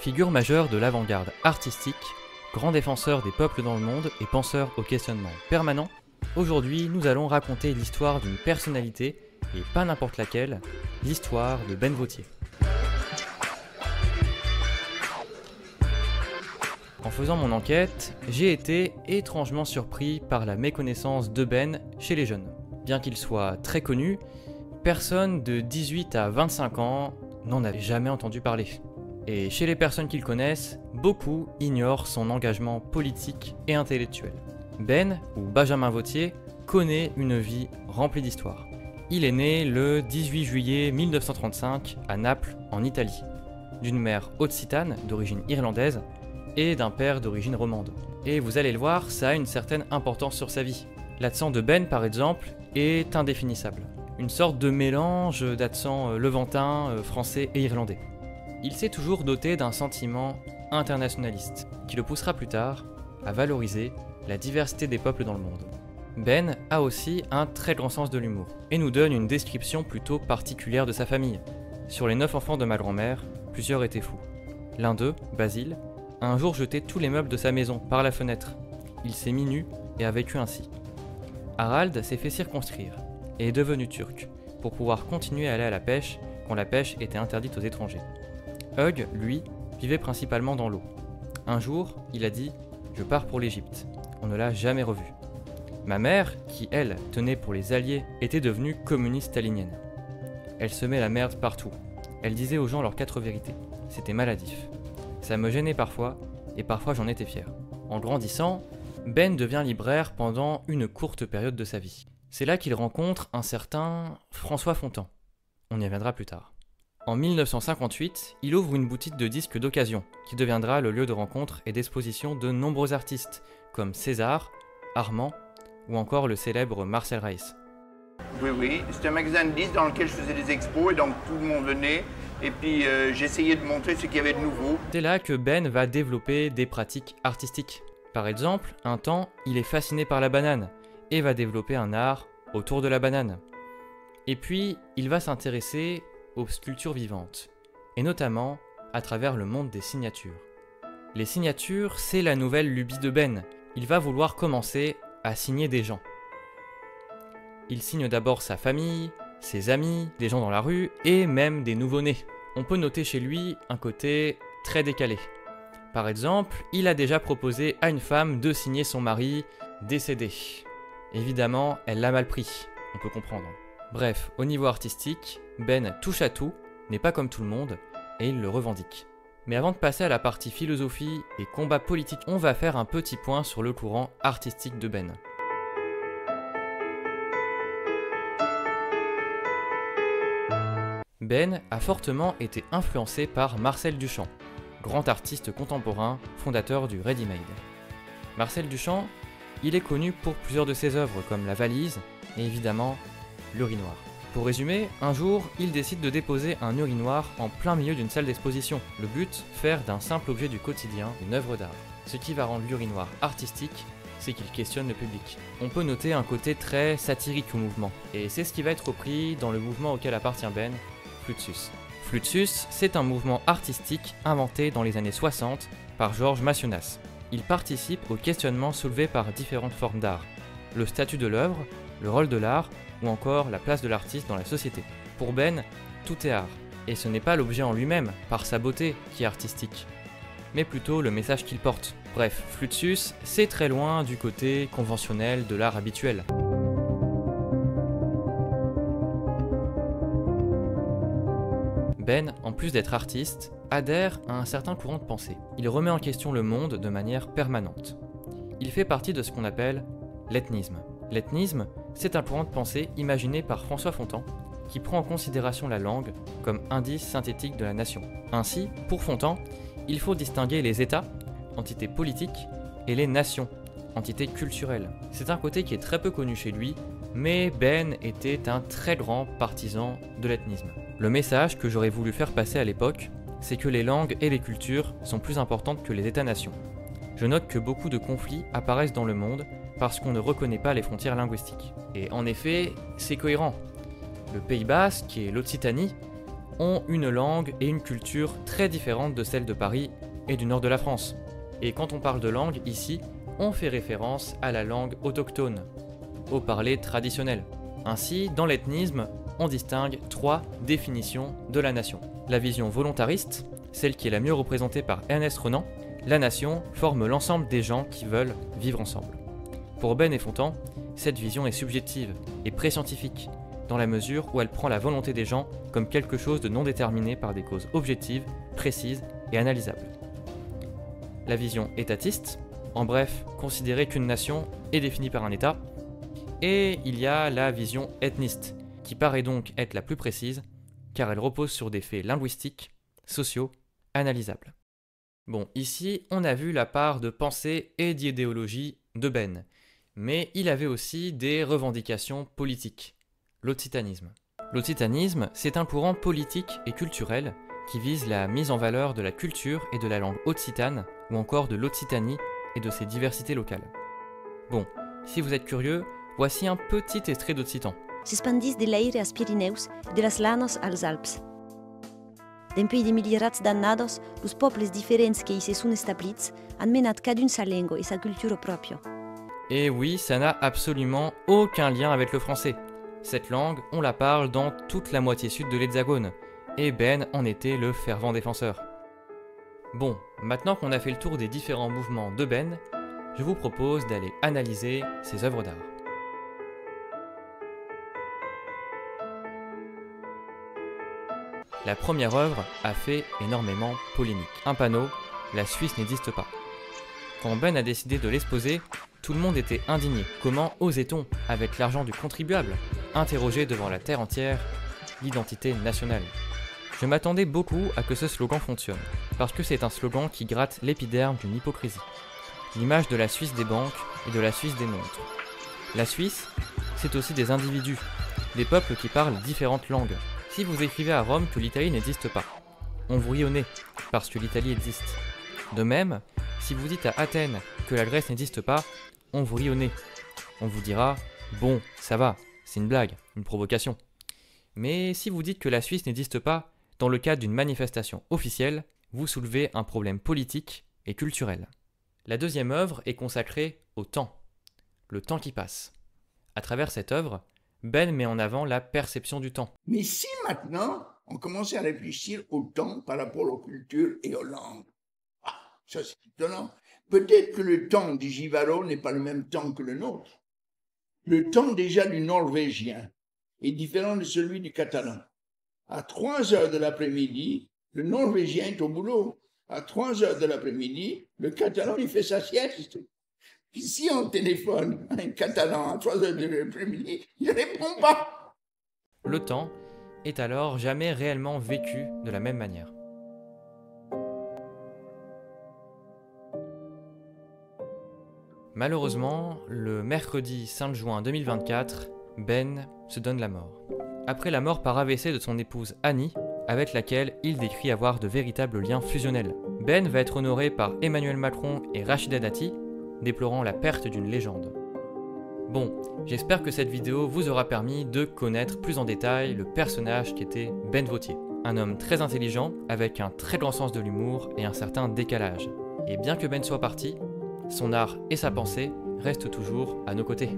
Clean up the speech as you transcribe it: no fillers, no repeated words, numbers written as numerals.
Figure majeure de l'avant-garde artistique, grand défenseur des peuples dans le monde et penseur au questionnement permanent, aujourd'hui nous allons raconter l'histoire d'une personnalité, et pas n'importe laquelle, l'histoire de Ben Vautier. En faisant mon enquête, j'ai été étrangement surpris par la méconnaissance de Ben chez les jeunes. Bien qu'il soit très connu, personne de 18 à 25 ans n'en avait jamais entendu parler. Et chez les personnes qui le connaissent, beaucoup ignorent son engagement politique et intellectuel. Ben, ou Benjamin Vautier, connaît une vie remplie d'histoire. Il est né le 18 juillet 1935 à Naples, en Italie, d'une mère occitane d'origine irlandaise et d'un père d'origine romande. Et vous allez le voir, ça a une certaine importance sur sa vie. L'accent de Ben, par exemple, est indéfinissable. Une sorte de mélange d'accent levantin, français et irlandais. Il s'est toujours doté d'un sentiment internationaliste, qui le poussera plus tard à valoriser la diversité des peuples dans le monde. Ben a aussi un très grand sens de l'humour, et nous donne une description plutôt particulière de sa famille. Sur les 9 enfants de ma grand-mère, plusieurs étaient fous. L'un d'eux, Basile, a un jour jeté tous les meubles de sa maison par la fenêtre. Il s'est mis nu et a vécu ainsi. Harald s'est fait circonscrire et est devenu turc pour pouvoir continuer à aller à la pêche quand la pêche était interdite aux étrangers. Hugh, lui, vivait principalement dans l'eau. Un jour, il a dit « Je pars pour l'Égypte ». On ne l'a jamais revu. Ma mère, qui elle tenait pour les Alliés, était devenue communiste stalinienne. Elle semait la merde partout. Elle disait aux gens leurs 4 vérités. C'était maladif. Ça me gênait parfois, et parfois j'en étais fier. En grandissant, Ben devient libraire pendant une courte période de sa vie. C'est là qu'il rencontre un certain François Fontan. On y reviendra plus tard. En 1958, il ouvre une boutique de disques d'occasion, qui deviendra le lieu de rencontre et d'exposition de nombreux artistes, comme César, Armand, ou encore le célèbre Marcel Reiss. Oui, c'était un magasin de disques dans lequel je faisais des expos, et donc tout le monde venait. Et puis j'essayais de montrer ce qu'il y avait de nouveau. C'est là que Ben va développer des pratiques artistiques. Par exemple, un temps, il est fasciné par la banane et va développer un art autour de la banane. Et puis, il va s'intéresser aux sculptures vivantes, et notamment à travers le monde des signatures. Les signatures, c'est la nouvelle lubie de Ben. Il va vouloir commencer à signer des gens. Il signe d'abord sa famille, ses amis, des gens dans la rue et même des nouveau-nés. On peut noter chez lui un côté très décalé. Par exemple, il a déjà proposé à une femme de signer son mari décédé. Évidemment, elle l'a mal pris, on peut comprendre. Bref, au niveau artistique, Ben touche à tout, n'est pas comme tout le monde, et il le revendique. Mais avant de passer à la partie philosophie et combat politique, on va faire un petit point sur le courant artistique de Ben. Ben a fortement été influencé par Marcel Duchamp, grand artiste contemporain, fondateur du ready-made. Marcel Duchamp, il est connu pour plusieurs de ses œuvres comme La Valise et évidemment l'urinoir. Pour résumer, un jour, il décide de déposer un urinoir en plein milieu d'une salle d'exposition. Le but, faire d'un simple objet du quotidien une œuvre d'art. Ce qui va rendre l'urinoir artistique, c'est qu'il questionne le public. On peut noter un côté très satirique au mouvement, et c'est ce qui va être repris dans le mouvement auquel appartient Ben, Fluxus. Fluxus, c'est un mouvement artistique inventé dans les années 60 par Georges Massionas. Il participe au questionnement soulevé par différentes formes d'art, le statut de l'œuvre, le rôle de l'art ou encore la place de l'artiste dans la société. Pour Ben, tout est art, et ce n'est pas l'objet en lui-même, par sa beauté, qui est artistique, mais plutôt le message qu'il porte. Bref, Fluxus, c'est très loin du côté conventionnel de l'art habituel. Ben, en plus d'être artiste, adhère à un certain courant de pensée. Il remet en question le monde de manière permanente. Il fait partie de ce qu'on appelle l'ethnisme. L'ethnisme, c'est un courant de pensée imaginé par François Fontan, qui prend en considération la langue comme indice synthétique de la nation. Ainsi, pour Fontan, il faut distinguer les États, entités politiques, et les nations, entités culturelles. C'est un côté qui est très peu connu chez lui, mais Ben était un très grand partisan de l'ethnisme. Le message que j'aurais voulu faire passer à l'époque, c'est que les langues et les cultures sont plus importantes que les États-nations. Je note que beaucoup de conflits apparaissent dans le monde parce qu'on ne reconnaît pas les frontières linguistiques. Et en effet, c'est cohérent. Le Pays Basque et l'Occitanie ont une langue et une culture très différentes de celles de Paris et du nord de la France. Et quand on parle de langue, ici, on fait référence à la langue autochtone, au parler traditionnel. Ainsi, dans l'ethnisme, on distingue 3 définitions de la nation. La vision volontariste, celle qui est la mieux représentée par Ernest Renan, la nation forme l'ensemble des gens qui veulent vivre ensemble. Pour Ben et Fontan, cette vision est subjective et pré-scientifique, dans la mesure où elle prend la volonté des gens comme quelque chose de non déterminé par des causes objectives, précises et analysables. La vision étatiste, en bref, considérer qu'une nation est définie par un État, et il y a la vision ethniste, qui paraît donc être la plus précise, car elle repose sur des faits linguistiques, sociaux, analysables. Bon, ici, on a vu la part de pensée et d'idéologie de Ben, mais il avait aussi des revendications politiques. L'occitanisme. L'occitanisme, c'est un courant politique et culturel qui vise la mise en valeur de la culture et de la langue occitane, ou encore de l'Occitanie et de ses diversités locales. Bon, si vous êtes curieux, voici un petit extrait d'occitan. S'expandís de l'aire als Pirineus et de las Llanos als Alps. D'empoi de milierats d'annados, los pobles diferents que hi se sont establits han menat cadun sa lengua et sa culture propria. Et oui, ça n'a absolument aucun lien avec le français. Cette langue, on la parle dans toute la moitié sud de l'Hexagone, et Ben en était le fervent défenseur. Bon, maintenant qu'on a fait le tour des différents mouvements de Ben, je vous propose d'aller analyser ses œuvres d'art. La première œuvre a fait énormément polémique. Un panneau, la Suisse n'existe pas. Quand Ben a décidé de l'exposer, tout le monde était indigné. Comment osait-on, avec l'argent du contribuable, interroger devant la terre entière l'identité nationale? Je m'attendais beaucoup à que ce slogan fonctionne, parce que c'est un slogan qui gratte l'épiderme d'une hypocrisie. L'image de la Suisse des banques et de la Suisse des montres. La Suisse, c'est aussi des individus, des peuples qui parlent différentes langues. Si vous écrivez à Rome que l'Italie n'existe pas, on vous rit au nez, parce que l'Italie existe. De même, si vous dites à Athènes que la Grèce n'existe pas, on vous rit au nez. On vous dira « Bon, ça va, c'est une blague, une provocation ». Mais si vous dites que la Suisse n'existe pas, dans le cadre d'une manifestation officielle, vous soulevez un problème politique et culturel. La deuxième œuvre est consacrée au temps, le temps qui passe. À travers cette œuvre, Ben met en avant la perception du temps. Mais si maintenant, on commençait à réfléchir au temps par rapport aux cultures et aux langues, ça c'est étonnant. Peut-être que le temps du Givaro n'est pas le même temps que le nôtre. Le temps déjà du norvégien est différent de celui du catalan. À 3 heures de l'après-midi, le norvégien est au boulot. À 3 heures de l'après-midi, le catalan il fait sa sieste. Puis si on téléphone à un catalan à 3 heures de l'après-midi, il ne répond pas. Le temps est alors jamais réellement vécu de la même manière. Malheureusement, le mercredi 5 juin 2024, Ben se donne la mort. Après la mort par AVC de son épouse Annie, avec laquelle il décrit avoir de véritables liens fusionnels. Ben va être honoré par Emmanuel Macron et Rachida Dati, déplorant la perte d'une légende. Bon, j'espère que cette vidéo vous aura permis de connaître plus en détail le personnage qu'était Ben Vautier. Un homme très intelligent, avec un très grand sens de l'humour et un certain décalage. Et bien que Ben soit parti, son art et sa pensée restent toujours à nos côtés.